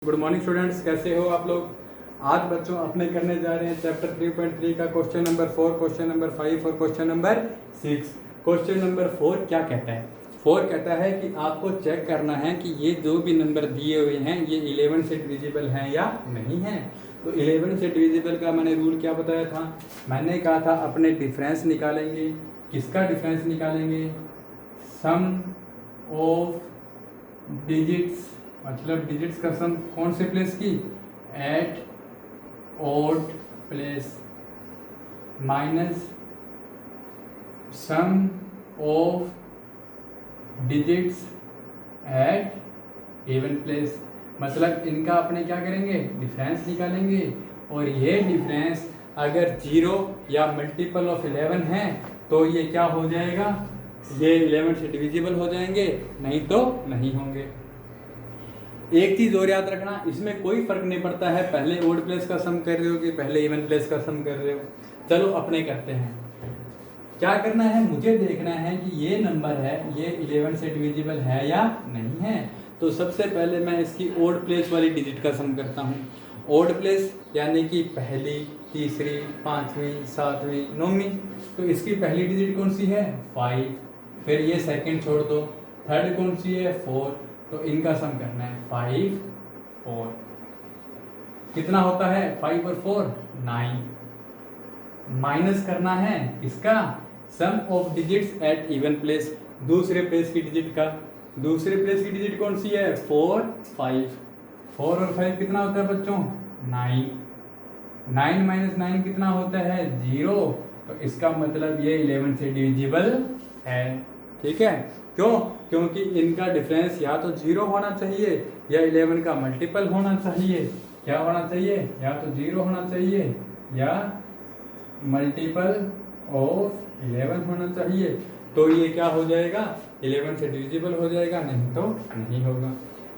Good morning students, कैसे हो आप लोग। आज बच्चों अपने करने जा रहे हैं चैप्टर 3.3 का क्वेश्चन नंबर 4, क्वेश्चन नंबर 5 और क्वेश्चन नंबर 6। क्वेश्चन नंबर 4 क्या कहता है? 4 कहता है कि आपको चेक करना है कि ये जो भी नंबर दिए हुए हैं ये 11 से डिविजिबल हैं या नहीं हैं। तो 11 से डिविजिबल का मैंने रूल क्या बताया था? मैंने कहा था अपने डिफरेंस निकालेंगे। किसका डिफरेंस निकालेंगे? सम ऑफ डिजिट्स, मतलब डिजिट्स का सम कौन से प्लेस की? At odd place minus sum of digits at even place. मतलब इनका अपने क्या करेंगे? डिफरेंस निकालेंगे। और ये डिफरेंस अगर 0 या मल्टीपल ऑफ 11 है तो ये क्या हो जाएगा? ये 11 से डिविजिबल हो जाएंगे, नहीं तो नहीं होंगे। एक चीज और याद रखना, इसमें कोई फर्क नहीं पड़ता है पहले ओड प्लेस का सम कर रहे हो कि पहले इवन प्लेस का सम कर रहे हो। चलो अपने करते हैं। क्या करना है? मुझे देखना है कि ये नंबर है ये 11 से डिविजिबल है या नहीं है। तो सबसे पहले मैं इसकी ओड प्लेस वाली डिजिट का सम करता हूँ। ओड प्लेस यानी कि पहली, तीसरी, पांचवी, सातवीं, नौवीं। तो इसकी पहली डिजिट कौन सी है? 5। फिर ये सेकंड छोड़ दो, थर्ड कौन सी है? 4। तो इनका सम करना है 5, 4। कितना होता है 5 और 4? 9। माइनस करना है किसका? Sum of digits at even place, दूसरे प्लेस की डिजिट का। दूसरे प्लेस की डिजिट कौन सी है? 4, 5। 4 और 5 कितना होता है बच्चों? 9। 9 माइनस 9 कितना होता है? 0। तो इसका मतलब ये 11 से डिविजिबल है। ठीक है, क्यों? क्योंकि इनका डिफरेंस या तो 0 होना चाहिए या 11 का मल्टीपल होना चाहिए। क्या होना चाहिए? या तो 0 होना चाहिए या मल्टीपल ऑफ 11 होना चाहिए। तो ये क्या हो जाएगा? 11 से डिविजिबल हो जाएगा, नहीं तो नहीं होगा।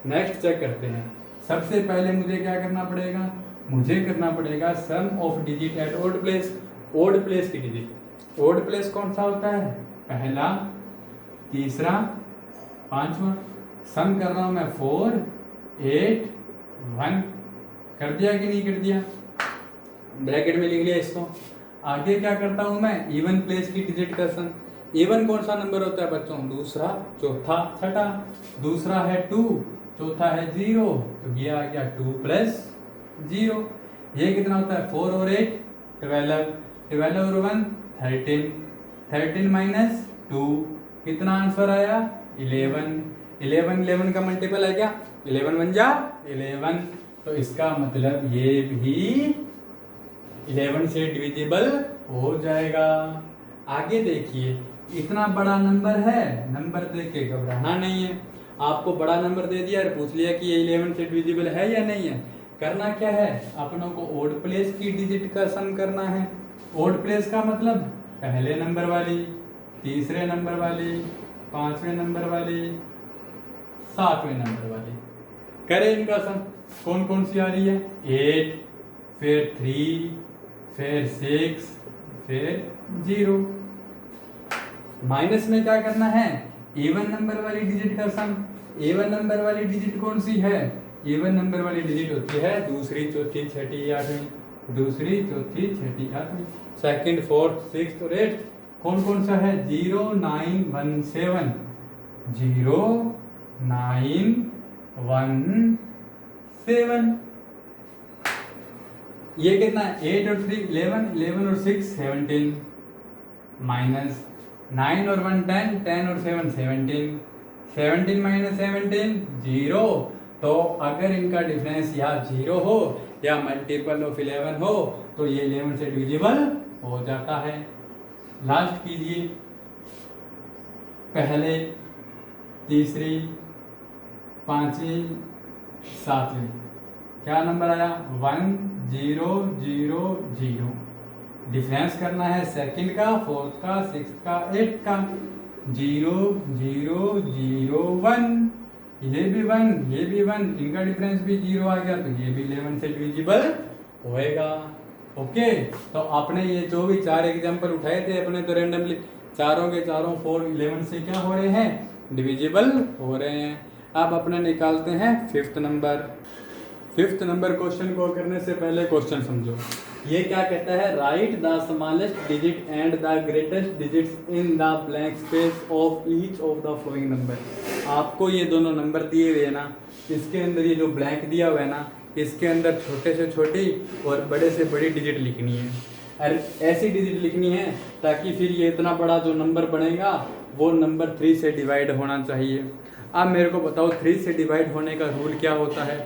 नेक्स्ट चेक करते हैं। सबसे पहले मुझे क्या करना पड़ेगा? मुझे करना पड़ेगा sum of digit at odd place. Odd place की डिजिट। ओड प्लेस कौन सा होता है? पहला, तीसरा, पांचवा। सम कर रहा हूं मैं 4, 8, 1। कर दिया कि नहीं कर दिया? ब्रैकेट में लिख लिया इसको। आगे क्या करता हूं मैं? इवन प्लेस की डिजिट का सम। इवन कौन सा नंबर होता है बच्चों? दूसरा, चौथा, छठा। दूसरा है 2, चौथा है 0। तो ये आ गया 2 प्लस 0। ये कितना होता है? 4 और 8 12। 12 और 1 13। 13 माइनस 2 कितना आंसर आया? 11। 11 का मल्टीपल है क्या? 11 बन जा 11। तो इसका मतलब ये भी 11 से डिविजिबल हो जाएगा। आगे देखिए, इतना बड़ा नंबर है, नंबर देख के घबराना नहीं है। आपको बड़ा नंबर दे दिया और पूछ लिया कि ये 11 से डिविजिबल है या नहीं है। करना क्या है? अपनों को ओड प्लेस की डिजिट का सम करना है। ओड प्लेस का मतलब पहले नंबर वाली, तीसरे नंबर वाली, पांचवें नंबर वाली, सातवें नंबर वाली। करें इनका सम। कौन कौन सी आ रही है? 8, फिर 3, फिर 6, फिर 0। माइनस में क्या करना है? इवन नंबर वाली डिजिट का सम। इवन नंबर वाली डिजिट कौन सी है? इवन नंबर वाली डिजिट होती है दूसरी, चौथी, छठी, आठवीं। दूसरी, चौथी, छठी, आठवीं। सेकंड, फोर्थ, सिक्स्थ और 8th कौन कौन सा है? 0, 9, 1, 7। 0, 9, 1, 7। ये कितना है? 8 और 3 11, 11 और 6 17। माइनस 9 और 1 10, 10 और 7 17। 17 माइनस 17 0। तो अगर इनका डिफरेंस या 0 हो या मल्टीपल ऑफ 11 हो तो ये 11 से डिविजिबल हो जाता है। लास्ट कीजिए। पहले, तीसरी, पांचवी, सातवीं। क्या नंबर आया? 1 0 0 0। डिफरेंस करना है सेकंड का, फोर्थ का, सिक्स्थ का, 8th का। 0 0 0 1। ये भी 1, ये भी 1। इनका डिफरेंस भी 0 आ गया तो ये भी 11 से डिविजिबल होएगा। ओके, तो आपने ये जो भी 4 एग्जाम्पल उठाए थे अपने तो रेंडमली, चारों के चारों 4 11 से क्या हो रहे हैं? डिविजिबल हो रहे हैं। अब अपने निकालते हैं 5th number. Fifth number question को करने से पहले क्वेश्चन समझो। ये क्या कहता है, right the smallest digit and the greatest digits in the blank space of each of the following number. आपको ये दोनों नंबर दिए हुए हैं ना, इसके अंदर ये जो ब्लैंक दिया हुआ है ना, इसके अंदर छोटे से छोटी और बड़े से बड़ी डिजिट लिखनी है। और ऐसी डिजिट लिखनी है ताकि फिर ये इतना बड़ा जो नंबर बनेगा वो नंबर 3 से डिवाइड होना चाहिए। अब मेरे को बताओ 3 से डिवाइड होने का रूल क्या होता है।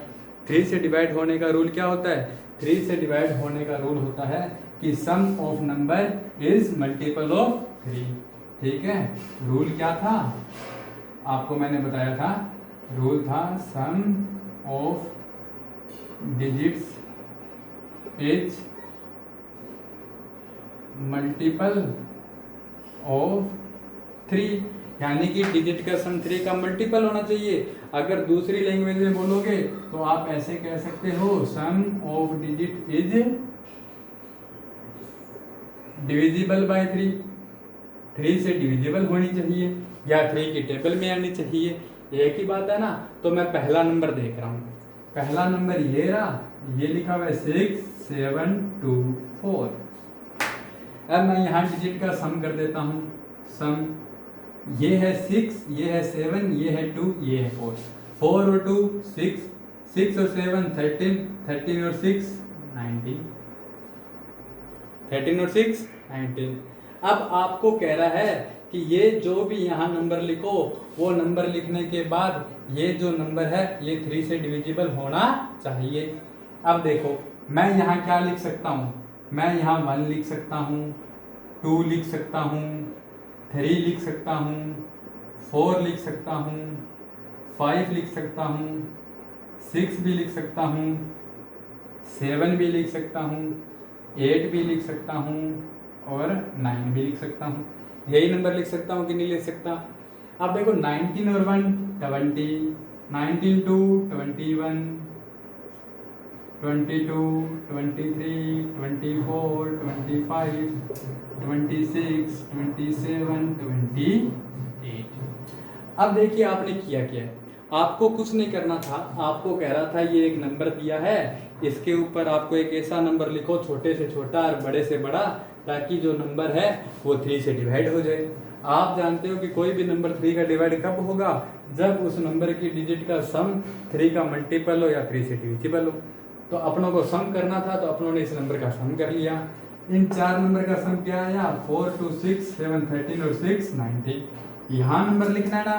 3 से डिवाइड होने का रूल क्या होता है? 3 से डिवाइड होने का रूल होता है कि sum of number is multiple of 3। ठीक है, रूल क्या था आपको मैंने बताया था, रूल था sum of digits is multiple of 3, यानी कि डिजिट का सम 3 का मल्टीपल होना चाहिए। अगर दूसरी लैंग्वेज में बोलोगे तो आप ऐसे कह सकते हो sum of digit is divisible by 3, 3 से डिविजिबल होनी चाहिए या 3 की टेबल में आनी चाहिए। एक ही बात है ना। तो मैं पहला नंबर देख रहा हूँ, पहला नंबर ये रहा, ये लिखा हुआ है 6 7 2 4। अब मैं यहाँ डिजिट का सम कर देता हूँ। सम ये है 6, ये है 7, ये है 2, ये है 4। 4 और 2 6, 6 और 7 13, 13 और 6 19, 13 और 6 19। अब आपको कह रहा है कि ये जो भी यहाँ नंबर लिखो वो नंबर लिखने के बाद ये जो नंबर है ये 3 से डिविजिबल होना चाहिए। अब देखो मैं यहाँ क्या लिख सकता हूँ, मैं यहाँ 1 लिख सकता हूँ, 2 लिख सकता हूँ, 3 लिख सकता हूँ, 4 लिख सकता हूँ, 5 लिख सकता हूँ, 6 भी लिख सकता हूँ, 7 भी लिख सकता हूँ, 8 भी लिख सकता हूँ और 9 भी लिख सकता हूँ। यही नंबर लिख सकता हूँ कि नहीं लिख सकता? अब देखो 19 और 1 20, 19 2 21, 22 23 24 25 26 27 28। अब देखिए आपने किया क्या है, आपको कुछ नहीं करना था। आपको कह रहा था ये एक नंबर दिया है, इसके ऊपर आपको एक ऐसा नंबर लिखो छोटे से छोटा और बड़े से बड़ा, ताकि जो नंबर है वो 3 से डिवाइड हो जाए। आप जानते हो कि कोई भी नंबर 3 का डिवाइड कब होगा? जब उस नंबर की डिजिट का सम 3 का मल्टीपल हो या 3 से डिविजिबल हो। तो अपनों को सम करना था तो अपनों ने इस नंबर का सम कर लिया। इन 4 नंबर का सम क्या आया? 4 2 6 7 13 और 6 19। यहाँ नंबर लिखना है ना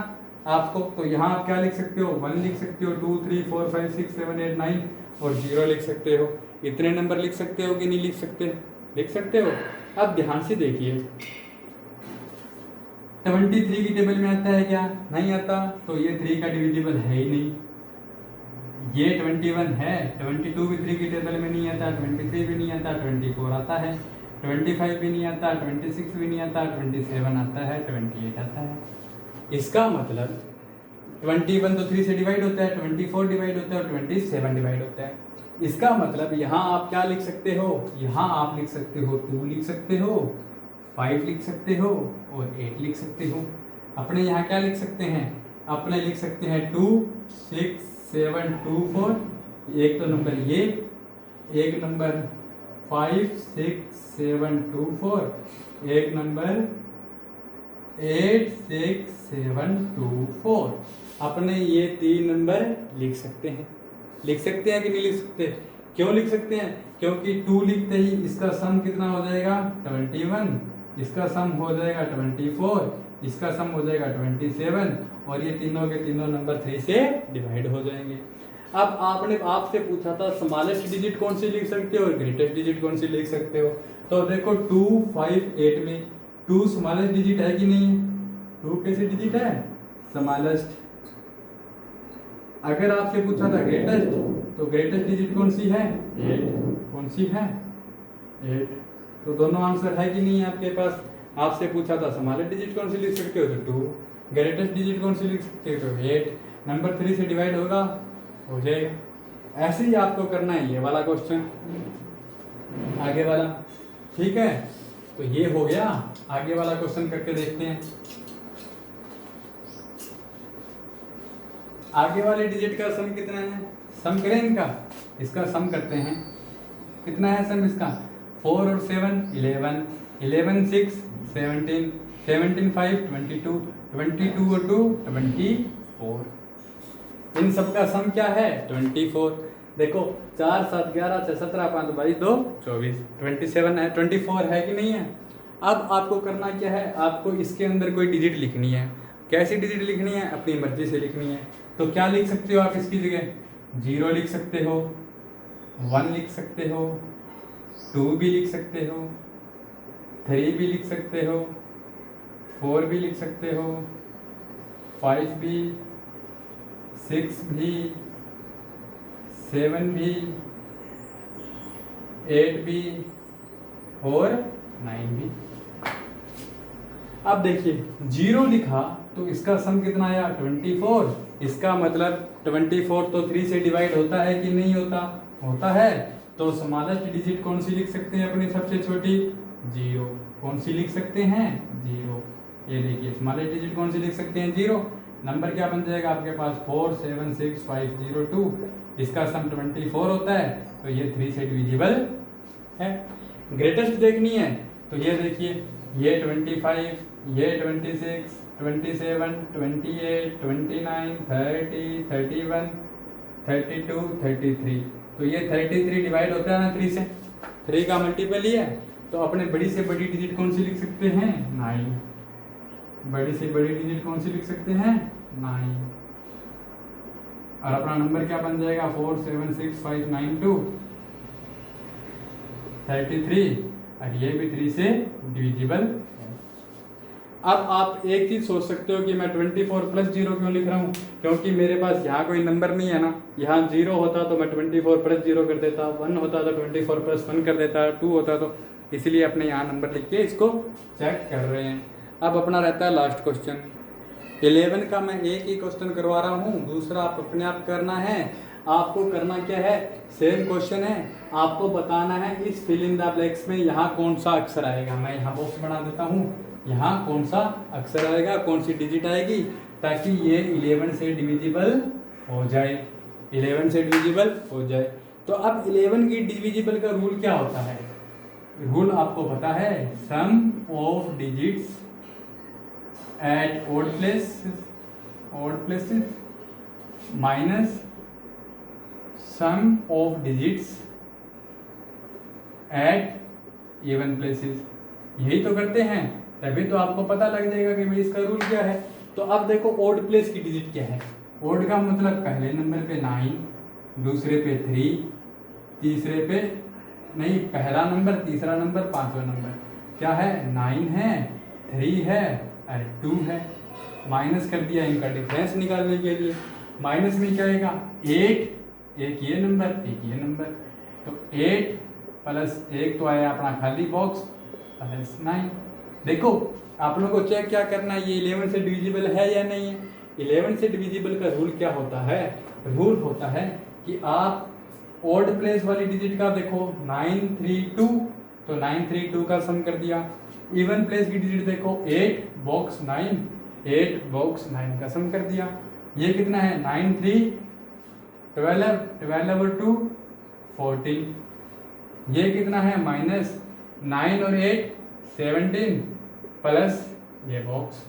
आपको, तो यहाँ आप क्या लिख सकते हो? 1 लिख सकते हो, 2 3 4 5 6 7 8 9 और 0 लिख सकते हो। इतने नंबर लिख सकते हो कि नहीं लिख सकते? लिख सकते हो। अब ध्यान से देखिए 23 की टेबल में आता है क्या? नहीं आता, तो ये 3 का डिविजिबल है ही नहीं। ये 21 है, 22 भी 3 की टेबल में नहीं आता, 23 भी नहीं आता, 24 आता है, 25 भी नहीं आता, 26 भी नहीं आता, 27 आता है, 28 आता है। इसका मतलब 21 तो 3 से डिवाइड होता है, 24 डिवाइड होता है और 27 डिवाइड होता है। इसका मतलब यहाँ आप क्या लिख सकते हो? यहाँ आप लिख सकते हो 2 लिख सकते हो, 5 लिख सकते हो और 8 लिख सकते हो। अपने यहाँ क्या लिख सकते हैं? अपने लिख सकते हैं 2 6 7 2 4, एक तो नंबर ये, एक नंबर 5 6 7 2 4, एक नंबर 8 6 7 2 4। अपने ये 3 नंबर लिख सकते हैं। लिख सकते हैं कि नहीं लिख सकते? क्यों लिख सकते हैं? क्योंकि 2 लिखते ही इसका सम कितना हो जाएगा? 21, इसका सम हो जाएगा 24, इसका सम हो जाएगा 27 और ये तीनों के तीनों नंबर 3 से डिवाइड हो जाएंगे। अब आपने आपसे पूछा था स्मॉलेस्ट डिजिट कौन सी लिख सकते हो और ग्रेटेस्ट डिजिट कौन सी लिख सकते हो। तो देखो 2 5 8 में 2 स्मॉलेस्ट डिजिट है कि नहीं है? 2 कैसे डिजिट है? स्मॉलेस्ट। अगर आपसे पूछा था ग्रेटेस्ट, तो ग्रेटेस्ट डिजिट कौन सी है? 8। कौन सी है? 8। तो दोनों आंसर है कि नहीं है आपके पास? आपसे पूछा था स्मॉलेस्ट डिजिट कौन सी लिख सकते हो, तो 2। ग्रेटेस्ट डिजिट कौन सी लिख सकते हो, तो 8। नंबर 3 से डिवाइड होगा, हो जाएगा। ऐसे ही आपको करना है ये वाला क्वेश्चन, आगे वाला। ठीक है, तो ये हो गया। आगे वाला क्वेश्चन करके देखते हैं। आगे वाले डिजिट का सम कितना है? सम करें इनका। इसका सम करते हैं। कितना है सम इसका? 4 और 7 11, 11 6 17, 17 5 22, 22 और 2 24। इन सब का सम क्या है? 24। देखो 4 7 11 6 17 5 22 2 24, 27 है, 24 है कि नहीं है? अब आपको करना क्या है? आपको इसके अंदर कोई डिजिट लिखनी है। कैसी डिजिट लिखनी है? अपनी मर्जी से लिखनी है। तो क्या लिख सकते हो आप इसकी जगह? 0 लिख सकते हो, 1 लिख सकते हो, 2 भी लिख सकते हो, 3 भी लिख सकते हो, 4 भी लिख सकते हो, 5 भी, 6 भी, 7 भी, 8 भी और 9 भी। अब देखिए 0 लिखा तो इसका सम कितना आया? 24। इसका मतलब 24 तो 3 से डिवाइड होता है कि नहीं होता? होता है। तो स्मॉलेस्ट डिजिट कौन सी लिख सकते हैं अपनी सबसे छोटी? 0। कौन सी लिख सकते हैं? 0। ये देखिए स्मॉलेस्ट डिजिट कौन सी लिख सकते हैं? 0। नंबर क्या बन जाएगा आपके पास? 4 7 6 5 0 2। इसका सम 24 होता है, तो ये 3 से डिविजिबल है। ग्रेटेस्ट देखनी है तो ये देखिए, ये 25, ये 26, 27, 28, 29, 30, 31, 32, 33। तो ये 33 डिवाइड होता है ना 3 से, 3 का मल्टीपल ही है। तो अपने बड़ी से बड़ी डिजिट कौन सी लिख सकते हैं? 9। बड़ी से बड़ी डिजिट कौन सी लिख सकते हैं? 9। और अपना नंबर क्या बन जाएगा? 4 7 6 5 9 2 33। और ये भी 3 से डिविजिबल है। अब आप एक चीज सोच सकते हो कि मैं 24 प्लस 0 क्यों लिख रहा हूँ? क्योंकि मेरे पास यहाँ कोई नंबर नहीं है ना। यहाँ 0 होता तो मैं 24 प्लस 0 कर देता, 1 होता तो 24 प्लस 1 कर देता, 2 होता तो, इसलिए अपने यहाँ नंबर लिख के इसको चेक कर रहे हैं। अब अपना रहता है लास्ट क्वेश्चन। 11 का मैं एक ही क्वेश्चन करवा रहा हूँ, दूसरा आप अपने आप करना है। आपको करना क्या है? सेम क्वेश्चन है, आपको बताना है इस फिल इन द ब्लैंक्स में यहाँ कौन सा अक्षर आएगा। मैं यहाँ बॉक्स बना देता हूँ, यहाँ कौन सा अक्षर आएगा, कौन सी डिजिट आएगी, ताकि ये 11 से डिविजिबल हो जाए, 11 से डिविजिबल हो जाए। तो अब 11 की डिविजिबल का रूल क्या होता है? रूल आपको पता है, sum of digits at odd places minus sum of digits at even places. यही तो करते हैं, तभी तो आपको पता लग जाएगा कि भाई इसका रूल क्या है। तो अब देखो ऑड प्लेस की डिजिट क्या है। ऑड का मतलब पहले नंबर पे 9, दूसरे पे 3, तीसरे पे नहीं, पहला नंबर, तीसरा नंबर, पांचवा नंबर क्या है? 9 है, 3 है और 2 है। माइनस कर दिया इनका डिफरेंस निकालने के लिए। माइनस में क्या आएगा? 8, एक ये नंबर, एक ये नंबर, तो 8 प्लस 1 तो आया अपना खाली बॉक्स प्लस 9। देखो आप लोगों को चेक क्या करना है, ये 11 से डिविजिबल है या नहीं है। 11 से डिविजिबल का रूल क्या होता है? रूल होता है कि आप ऑड प्लेस वाली डिजिट का देखो 932, तो 932 का सम कर दिया। इवन प्लेस की डिजिट देखो 8 बॉक्स 9, 8 बॉक्स 9 का सम कर दिया। ये कितना है? 9 3 12, 12 और 2 14। ये कितना है? माइनस 9 और 8 17 प्लस ये बॉक्स।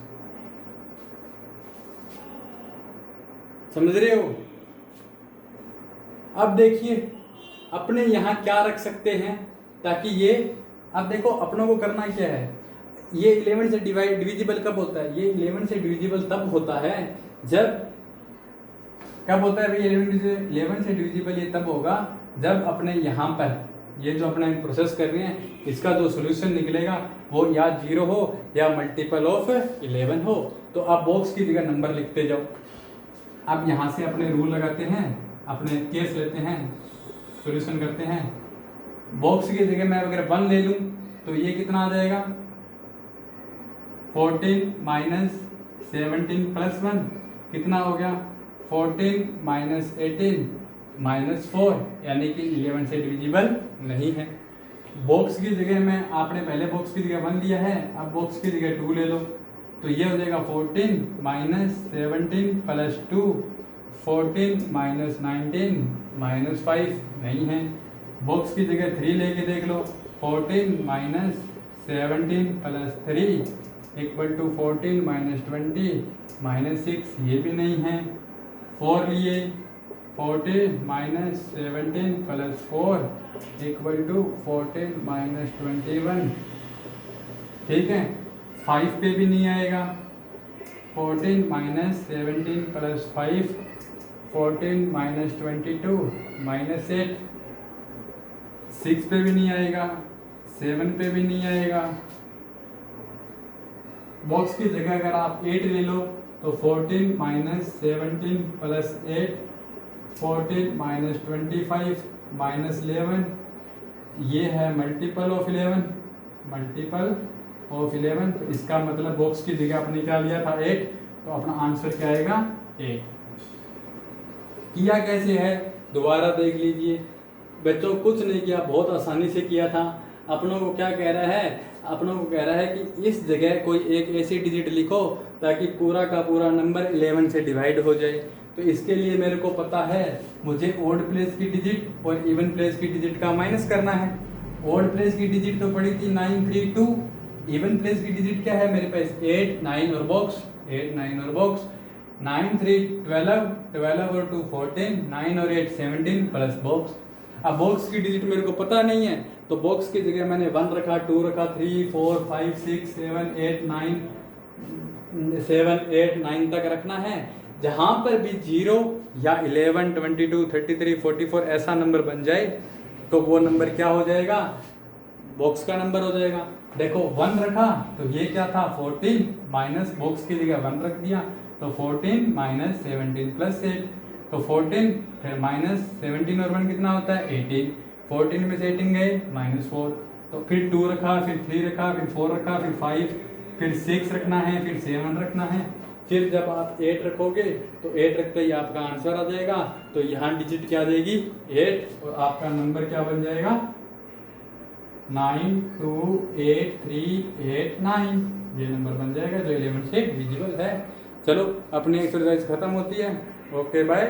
समझ रहे हो? अब देखिए अपने यहाँ क्या रख सकते हैं ताकि ये, अब देखो अपनों को करना क्या है, ये 11 से डिविजिबल कब होता है? ये 11 से डिविजिबल तब होता है जब, कब होता है भाई 11 से डिविजिबल? ये तब होगा जब अपने यहाँ पर ये जो अपने प्रोसेस कर रहे हैं इसका जो सोल्यूशन निकलेगा वो या 0 हो या मल्टीपल ऑफ 11 हो। तो आप बॉक्स की जगह नंबर लिखते जाओ। अब यहाँ से अपने रूल लगाते हैं, अपने केस लेते हैं, सॉल्यूशन करते हैं। बॉक्स की जगह मैं अगर 1 ले लूँ तो ये कितना आ जाएगा? 14 माइनस 17 प्लस 1 कितना हो गया? 14 माइनस 18 माइनस 4, यानी कि 11 से डिविजिबल नहीं है। बॉक्स की जगह में आपने पहले बॉक्स की जगह 1 लिया है, अब बॉक्स की जगह 2 ले लो, तो ये हो जाएगा 14 माइनस 17 प्लस 2, 14 माइनस 19 -5 नहीं है। बॉक्स की जगह 3 लेके देख लो, 14 - 17 + 3 = 14 - 20 - 6, ये भी नहीं है। 4 लिए, 14 - 17 + 4 = 14 - 21, ठीक है। 5 पे भी नहीं आएगा, 14 - 17 + 5 14 - 22 -8। 6 पे भी नहीं आएगा, 7 पे भी नहीं आएगा। बॉक्स की जगह अगर आप 8 ले लो तो 14 - 17 + 8 14 - 25 -11, ये है मल्टीपल ऑफ 11, मल्टीपल ऑफ 11। तो इसका मतलब बॉक्स की जगह आपने क्या लिया था 8, तो अपना आंसर क्या आएगा 8। किया कैसे है दोबारा देख लीजिए बच्चों, कुछ नहीं किया, बहुत आसानी से किया था। अपनों को क्या कह रहा है, अपनों को कह रहा है कि इस जगह कोई एक ऐसी डिजिट लिखो ताकि पूरा का पूरा नंबर 11 से डिवाइड हो जाए। तो इसके लिए मेरे को पता है मुझे ओड प्लेस की डिजिट और इवन प्लेस की डिजिट का माइनस करना है। ओड प्लेस की डिजिट तो पड़ी थी 9 3 2, इवन प्लेस की डिजिट क्या है मेरे पास 8 9 और बॉक्स, 8 9 और बॉक्स। 9 3 12, 12 और 2 14, 9 और 8 17 प्लस बॉक्स। अब बॉक्स की डिजिट मेरे को पता नहीं है तो बॉक्स की जगह मैंने 1 रखा, 2 रखा, 3 4 5 6 7 8 9 7 8 9 तक रखना है। जहां पर भी 0 या 11 22 33 44 ऐसा नंबर बन जाए तो वो नंबर क्या हो जाएगा, बॉक्स का नंबर हो जाएगा। देखो 1 रखा तो ये क्या था 14 माइनस बॉक्स की जगह 1 रख दिया तो 14 - 17 + 8, तो 14 फिर -17 और 1 कितना होता है 18, 14 में से 18 गए -4, तो फिर 2 रखा, फिर 3 रखा, फिर 4 रखा, फिर 5, फिर 6 रखना है, फिर 7 रखना है। फिर जब आप 8 रखोगे तो 8 रखते ही आपका आंसर आ जाएगा। तो यहाँ डिजिट क्या आ जाएगी 8 और आपका नंबर क्या बन जाएगा 9 2 8 3 8 9, ये नंबर बन जाएगा जो 11 से डिविजिबल है। चलो अपनी एक्सरसाइज खत्म होती है। Okay bye.